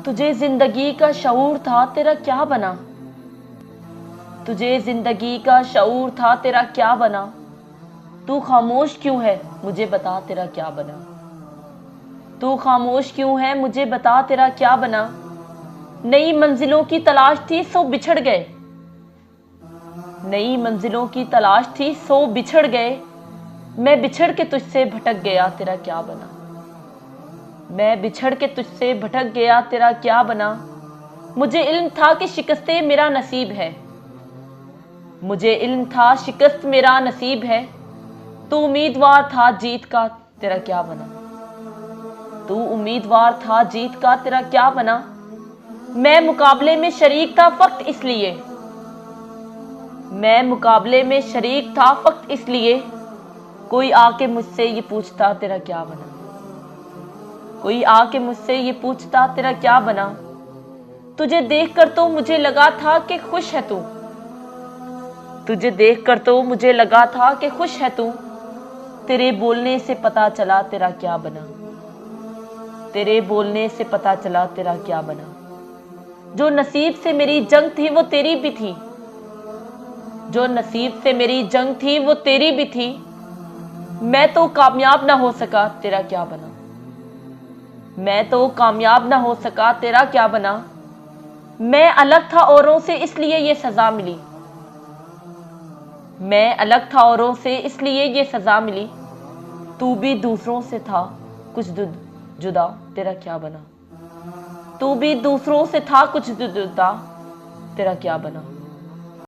तुझे जिंदगी का शऊर था, तेरा क्या बना? तुझे जिंदगी का शऊर था, तेरा क्या बना? तू खामोश क्यों है, मुझे बता तेरा क्या बना? तू खामोश क्यों है, मुझे बता तेरा क्या बना? नई मंजिलों की तलाश थी, सो बिछड़ गए। नई मंजिलों की तलाश थी, सो बिछड़ गए। मैं बिछड़ के तुझसे भटक गया, तेरा क्या बना? मैं बिछड़ के तुझसे भटक गया, तेरा क्या बना? मुझे इल्म था कि शिकस्ते मेरा नसीब है। मुझे इल्म था शिकस्त मेरा नसीब है। तू उम्मीदवार था जीत का, तेरा क्या बना? तू उम्मीदवार था जीत का, तेरा क्या बना? मैं मुकाबले में शरीक था फक्त इसलिए। मैं मुकाबले में शरीक था फक्त इसलिए। कोई आके मुझसे ये पूछता, तेरा क्या बना? कोई आके मुझसे ये पूछता, तेरा क्या बना? तुझे देखकर तो मुझे लगा था कि खुश है तू। तुझे देखकर तो मुझे लगा था कि खुश है तू। तेरे बोलने से पता चला, तेरा क्या बना? तेरे बोलने से पता चला, तेरा क्या बना? जो नसीब से मेरी जंग थी, वो तेरी भी थी। जो नसीब से मेरी जंग थी, वो तेरी भी थी। मैं तो कामयाब ना हो सका, तेरा क्या बना? मैं तो कामयाब ना हो सका, तेरा क्या बना? मैं अलग था औरों से, इसलिए ये सजा मिली। मैं अलग था औरों से, इसलिए ये सजा मिली। तू भी दूसरों से था कुछ जुदा, तेरा क्या बना? तू भी दूसरों से था कुछ जुदा, तेरा क्या बना?